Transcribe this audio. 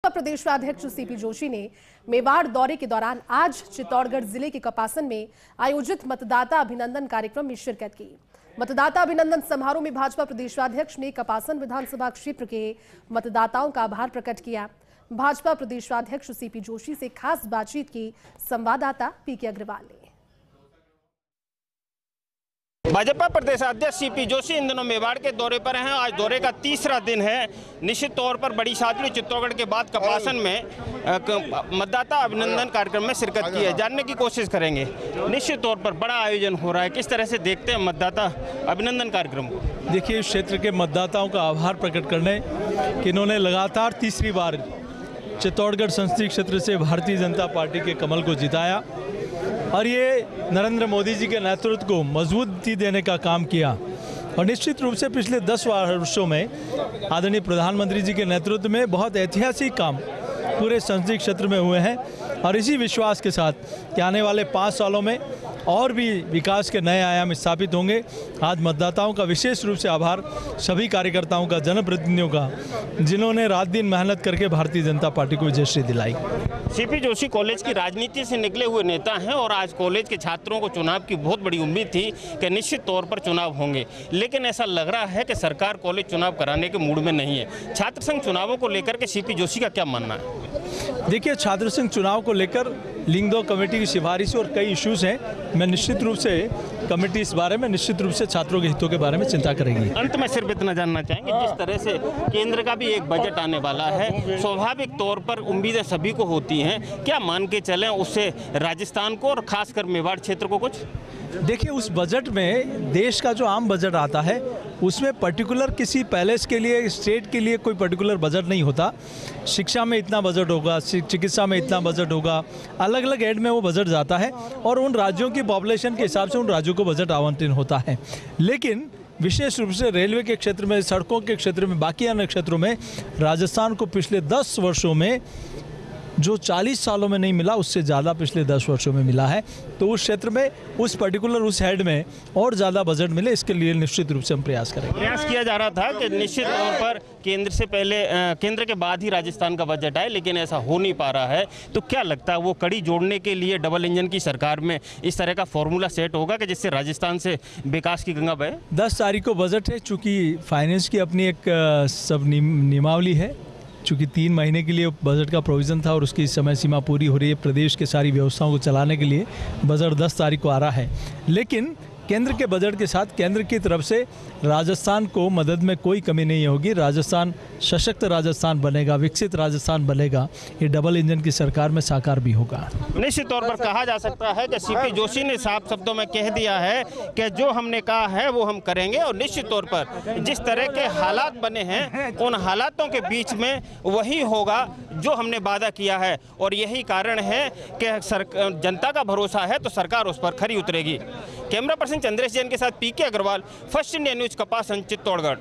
प्रदेश अध्यक्ष सीपी जोशी ने मेवाड़ दौरे के दौरान आज चित्तौड़गढ़ जिले के कपासन में आयोजित मतदाता अभिनंदन कार्यक्रम में शिरकत की। मतदाता अभिनंदन समारोह में भाजपा प्रदेशाध्यक्ष ने कपासन विधानसभा क्षेत्र के मतदाताओं का आभार प्रकट किया। भाजपा प्रदेशाध्यक्ष सीपी जोशी से खास बातचीत की संवाददाता पीके अग्रवाल ने। भाजपा प्रदेशाध्यक्ष सीपी जोशी इन दिनों मेवाड़ के दौरे पर हैं। आज दौरे का तीसरा दिन है। निश्चित तौर पर बड़ी सादगी चित्तौड़गढ़ के बाद कपासन में मतदाता अभिनंदन कार्यक्रम में शिरकत की है। जानने की कोशिश करेंगे। निश्चित तौर पर बड़ा आयोजन हो रहा है, किस तरह से देखते हैं मतदाता अभिनंदन कार्यक्रम को? देखिए, इस क्षेत्र के मतदाताओं का आभार प्रकट करने कि इन्होंने लगातार तीसरी बार चित्तौड़गढ़ संसदीय क्षेत्र से भारतीय जनता पार्टी के कमल को जिताया और ये नरेंद्र मोदी जी के नेतृत्व को मजबूती देने का काम किया। और निश्चित रूप से पिछले 10 वर्षों में आदरणीय प्रधानमंत्री जी के नेतृत्व में बहुत ऐतिहासिक काम पूरे संसदीय क्षेत्र में हुए हैं और इसी विश्वास के साथ कि आने वाले 5 सालों में और भी विकास के नए आयाम स्थापित होंगे। आज मतदाताओं का विशेष रूप से आभार, सभी कार्यकर्ताओं का, जनप्रतिनिधियों का, जिन्होंने रात दिन मेहनत करके भारतीय जनता पार्टी को विजयश्री दिलाई। सीपी जोशी कॉलेज की राजनीति से निकले हुए नेता हैं और आज कॉलेज के छात्रों को चुनाव की बहुत बड़ी उम्मीद थी कि निश्चित तौर पर चुनाव होंगे, लेकिन ऐसा लग रहा है कि सरकार कॉलेज चुनाव कराने के मूड में नहीं है। छात्र संघ चुनावों को लेकर के सीपी जोशी का क्या मानना है? देखिए, छात्र संघ चुनाव को लेकर लिंग 2 कमेटी की सिफारिश और कई इश्यूज हैं। मैं निश्चित रूप से कमेटी इस बारे में निश्चित रूप से छात्रों के हितों के बारे में चिंता करेगी। अंत में सिर्फ इतना जानना चाहेंगे, जिस तरह से केंद्र का भी एक बजट आने वाला है, स्वाभाविक तौर पर उम्मीदें सभी को होती हैं, क्या मान के चलें उससे राजस्थान को और खासकर मेवाड़ क्षेत्र को कुछ? देखिए, उस बजट में देश का जो आम बजट आता है उसमें पर्टिकुलर किसी पैलेस के लिए, स्टेट के लिए कोई पर्टिकुलर बजट नहीं होता। शिक्षा में इतना बजट होगा, चिकित्सा में इतना बजट होगा, अलग अलग एड में वो बजट जाता है और उन राज्यों की पॉपुलेशन के हिसाब से उन राज्यों को बजट आवंटन होता है। लेकिन विशेष रूप से रेलवे के क्षेत्र में, सड़कों के क्षेत्र में, बाकी अन्य क्षेत्रों में राजस्थान को पिछले 10 वर्षों में जो 40 सालों में नहीं मिला, उससे ज़्यादा पिछले 10 वर्षों में मिला है। तो उस क्षेत्र में, उस पर्टिकुलर उस हेड में और ज़्यादा बजट मिले, इसके लिए निश्चित रूप से हम प्रयास करेंगे। प्रयास किया जा रहा था कि निश्चित तौर पर केंद्र से पहले, केंद्र के बाद ही राजस्थान का बजट आए, लेकिन ऐसा हो नहीं पा रहा है। तो क्या लगता है वो कड़ी जोड़ने के लिए डबल इंजन की सरकार में इस तरह का फॉर्मूला सेट होगा कि जिससे राजस्थान से विकास की गंगा बहे? 10 तारीख को बजट है। चूँकि फाइनेंस की अपनी एक सब नियमावली है, चूँकि 3 महीने के लिए बजट का प्रोविज़न था और उसकी समय सीमा पूरी हो रही है। प्रदेश के सारी व्यवस्थाओं को चलाने के लिए बजट 10 तारीख को आ रहा है। लेकिन केंद्र के बजट के साथ केंद्र की तरफ से राजस्थान को मदद में कोई कमी नहीं होगी। राजस्थान सशक्त राजस्थान बनेगा, विकसित राजस्थान बनेगा। ये डबल इंजन की सरकार में साकार भी होगा। निश्चित तौर पर कहा जा सकता है कि सीपी जोशी ने साफ शब्दों में कह दिया है कि जो हमने कहा है वो हम करेंगे और निश्चित तौर पर जिस तरह के हालात बने हैं उन हालातों के बीच में वही होगा जो हमने वादा किया है और यही कारण है कि जनता का भरोसा है तो सरकार उस पर खरी उतरेगी। कैमरा पर्सन चंद्रेश जैन के साथ PK Agarwal, first India news, Kapasan, Chittorgarh.